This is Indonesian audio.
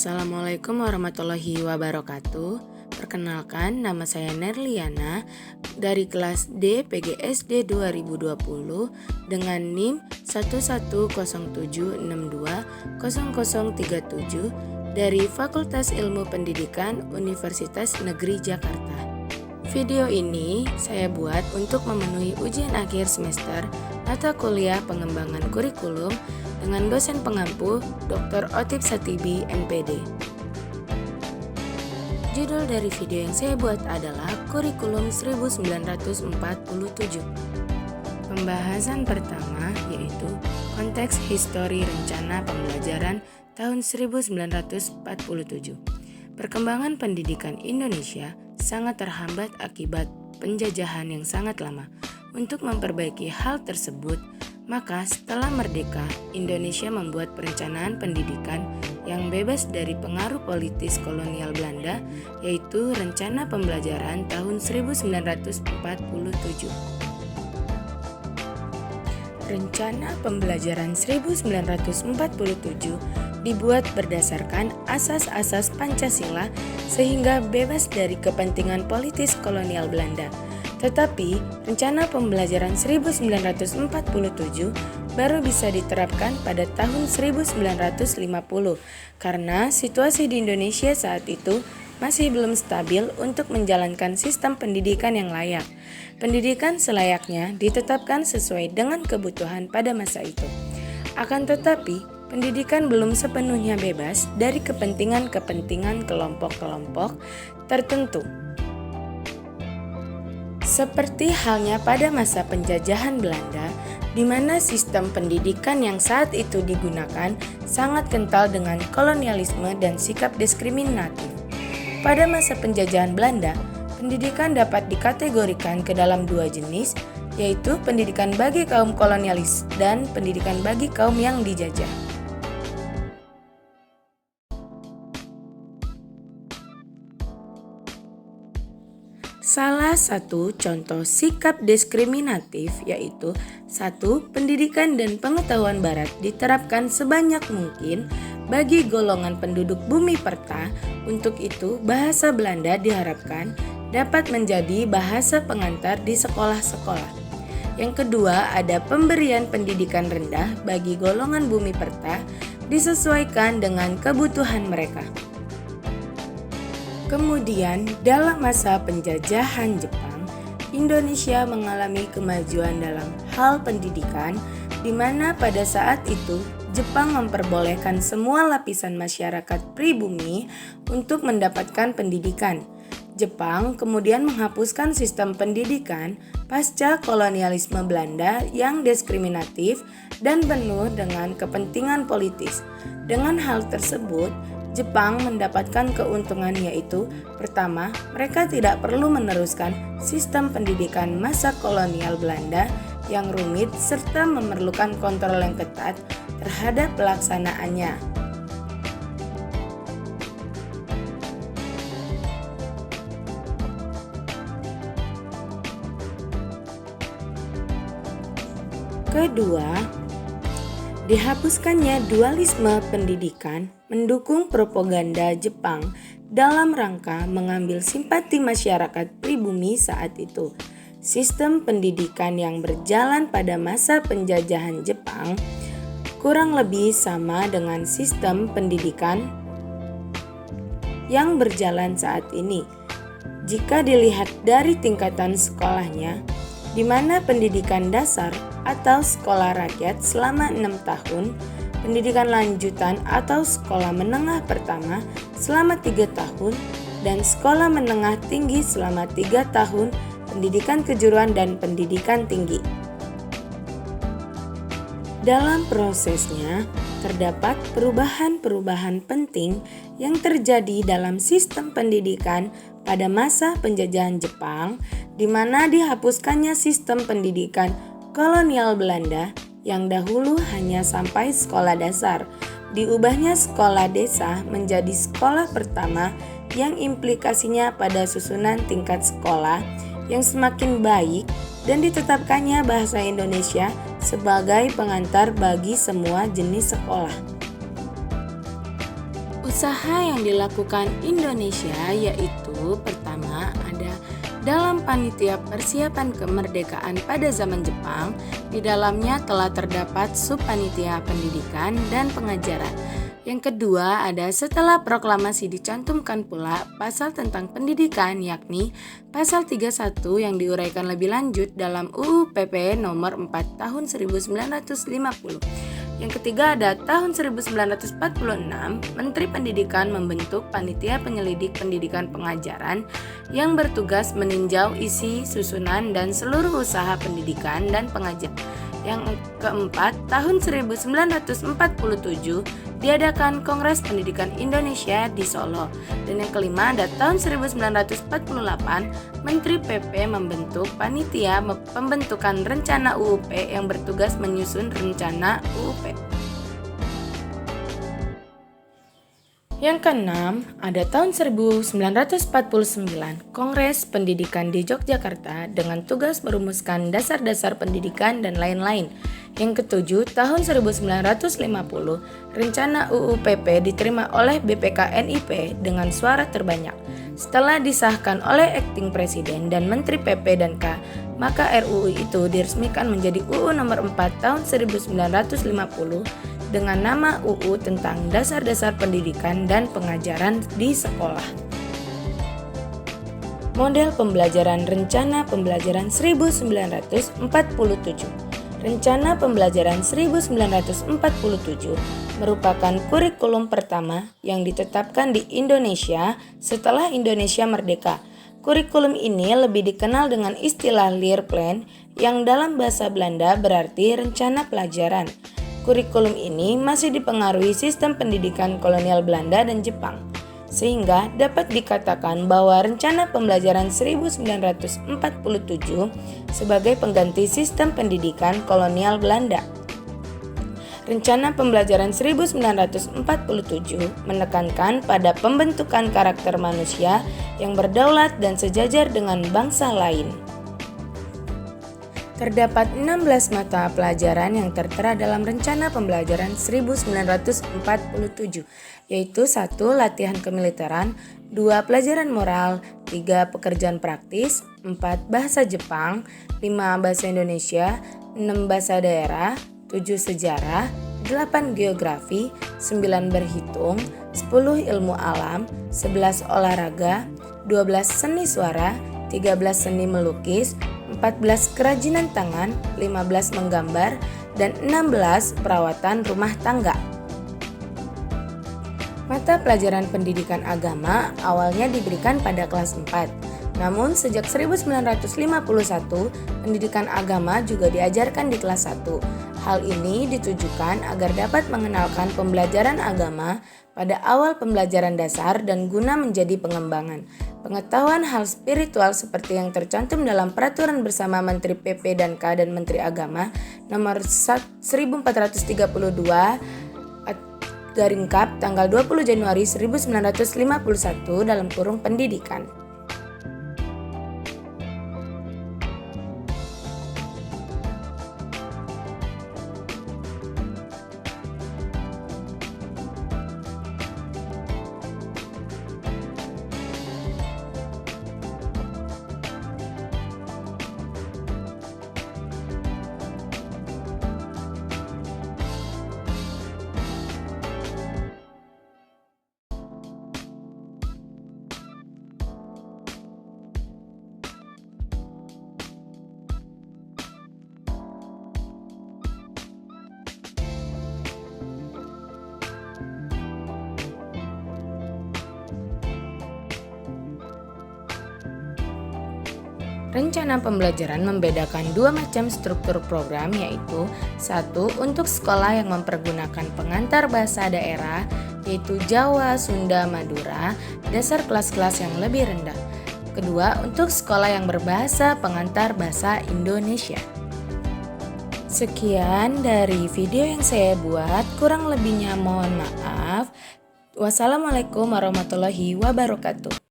Assalamualaikum warahmatullahi wabarakatuh. Perkenalkan, nama saya Nerliana dari kelas D PGSD 2020 dengan NIM 1107620037 dari Fakultas Ilmu Pendidikan Universitas Negeri Jakarta. Video ini saya buat untuk memenuhi ujian akhir semester mata kuliah pengembangan kurikulum dengan dosen pengampu Dr. Otip Satibi, MPD. Judul dari video yang saya buat adalah Kurikulum 1947. Pembahasan pertama yaitu konteks histori rencana pembelajaran tahun 1947. Perkembangan pendidikan Indonesia sangat terhambat akibat penjajahan yang sangat lama. Untuk memperbaiki hal tersebut, maka setelah merdeka, Indonesia membuat perencanaan pendidikan yang bebas dari pengaruh politis kolonial Belanda, yaitu Rencana Pembelajaran tahun 1947. Rencana Pembelajaran 1947 dibuat berdasarkan asas-asas Pancasila sehingga bebas dari kepentingan politis kolonial Belanda. Tetapi, rencana pembelajaran 1947 baru bisa diterapkan pada tahun 1950 karena situasi di Indonesia saat itu masih belum stabil untuk menjalankan sistem pendidikan yang layak. Pendidikan selayaknya ditetapkan sesuai dengan kebutuhan pada masa itu. Akan tetapi, pendidikan belum sepenuhnya bebas dari kepentingan-kepentingan kelompok-kelompok tertentu. Seperti halnya pada masa penjajahan Belanda, di mana sistem pendidikan yang saat itu digunakan sangat kental dengan kolonialisme dan sikap diskriminatif. Pada masa penjajahan Belanda, pendidikan dapat dikategorikan ke dalam dua jenis, yaitu pendidikan bagi kaum kolonialis dan pendidikan bagi kaum yang dijajah. Salah satu contoh sikap diskriminatif yaitu 1. Pendidikan dan pengetahuan barat diterapkan sebanyak mungkin bagi golongan penduduk bumi perta. Untuk itu, bahasa Belanda diharapkan dapat menjadi bahasa pengantar di sekolah-sekolah. Yang kedua, ada pemberian pendidikan rendah bagi golongan bumi perta disesuaikan dengan kebutuhan mereka. Kemudian, dalam masa penjajahan Jepang, Indonesia mengalami kemajuan dalam hal pendidikan, di mana pada saat itu Jepang memperbolehkan semua lapisan masyarakat pribumi untuk mendapatkan pendidikan. Jepang kemudian menghapuskan sistem pendidikan pasca kolonialisme Belanda yang diskriminatif dan penuh dengan kepentingan politis. Dengan hal tersebut, Jepang mendapatkan keuntungan yaitu pertama, mereka tidak perlu meneruskan sistem pendidikan masa kolonial Belanda yang rumit serta memerlukan kontrol yang ketat terhadap pelaksanaannya. Kedua, dihapuskannya dualisme pendidikan mendukung propaganda Jepang dalam rangka mengambil simpati masyarakat pribumi saat itu. Sistem pendidikan yang berjalan pada masa penjajahan Jepang kurang lebih sama dengan sistem pendidikan yang berjalan saat ini. Jika dilihat dari tingkatan sekolahnya, di mana pendidikan dasar atau sekolah rakyat selama 6 tahun, pendidikan lanjutan atau sekolah menengah pertama selama 3 tahun, dan sekolah menengah tinggi selama 3 tahun, pendidikan kejuruan dan pendidikan tinggi. Dalam prosesnya, terdapat perubahan-perubahan penting yang terjadi dalam sistem pendidikan pada masa penjajahan Jepang, di mana dihapuskannya sistem pendidikan kolonial Belanda yang dahulu hanya sampai sekolah dasar. Diubahnya sekolah desa menjadi sekolah pertama yang implikasinya pada susunan tingkat sekolah yang semakin baik dan ditetapkannya bahasa Indonesia sebagai pengantar bagi semua jenis sekolah. Usaha yang dilakukan Indonesia yaitu pertama ada dalam panitia persiapan kemerdekaan pada zaman Jepang. Di dalamnya telah terdapat subpanitia pendidikan dan pengajaran. Yang kedua ada setelah proklamasi dicantumkan pula pasal tentang pendidikan, yakni pasal 31 yang diuraikan lebih lanjut dalam UU PP nomor 4 tahun 1950. Yang ketiga ada tahun 1946, Menteri Pendidikan membentuk Panitia Penyelidik Pendidikan Pengajaran yang bertugas meninjau isi, susunan, dan seluruh usaha pendidikan dan pengajaran. Yang keempat, tahun 1947 diadakan Kongres Pendidikan Indonesia di Solo. Dan yang kelima ada tahun 1948, Menteri PP membentuk Panitia Pembentukan Rencana UUP yang bertugas menyusun rencana UUP. Yang keenam, ada tahun 1949, Kongres Pendidikan di Yogyakarta dengan tugas merumuskan dasar-dasar pendidikan dan lain-lain. Yang ketujuh, tahun 1950, rencana UU PP diterima oleh BPK-NIP dengan suara terbanyak. Setelah disahkan oleh Akting Presiden dan Menteri PP dan K, maka RUU itu diresmikan menjadi UU nomor 4 tahun 1950 dengan nama UU tentang Dasar-Dasar Pendidikan dan Pengajaran di Sekolah. Model pembelajaran Rencana Pembelajaran 1947. Rencana Pembelajaran 1947 merupakan kurikulum pertama yang ditetapkan di Indonesia setelah Indonesia merdeka. Kurikulum ini lebih dikenal dengan istilah Leerplan yang dalam bahasa Belanda berarti rencana pelajaran. Kurikulum ini masih dipengaruhi sistem pendidikan kolonial Belanda dan Jepang, sehingga dapat dikatakan bahwa rencana pembelajaran 1947 sebagai pengganti sistem pendidikan kolonial Belanda. Rencana pembelajaran 1947 menekankan pada pembentukan karakter manusia yang berdaulat dan sejajar dengan bangsa lain. Terdapat 16 mata pelajaran yang tertera dalam Rencana Pembelajaran 1947, yaitu 1. Latihan kemiliteran, 2. Pelajaran moral, 3. Pekerjaan praktis, 4. Bahasa Jepang, 5. Bahasa Indonesia, 6. Bahasa daerah, 7. Sejarah, 8. Geografi, 9. Berhitung, 10. Ilmu alam, 11. Olahraga, 12. Seni suara, 13. Seni melukis, 14 kerajinan tangan, 15 menggambar, dan 16 perawatan rumah tangga. Mata pelajaran pendidikan agama awalnya diberikan pada kelas 4. Namun sejak 1951, pendidikan agama juga diajarkan di kelas 1. Hal ini ditujukan agar dapat mengenalkan pembelajaran agama pada awal pembelajaran dasar dan guna menjadi pengembangan pengetahuan hal spiritual seperti yang tercantum dalam Peraturan Bersama Menteri PP dan K dan Menteri Agama nomor 1432 / tanggal 20 Januari 1951 dalam kurung pendidikan. Rencana pembelajaran membedakan dua macam struktur program, yaitu 1. Untuk sekolah yang mempergunakan pengantar bahasa daerah, yaitu Jawa, Sunda, Madura, dasar kelas-kelas yang lebih rendah. Kedua, untuk sekolah yang berbahasa pengantar bahasa Indonesia. Sekian dari video yang saya buat, kurang lebihnya mohon maaf. Wassalamualaikum warahmatullahi wabarakatuh.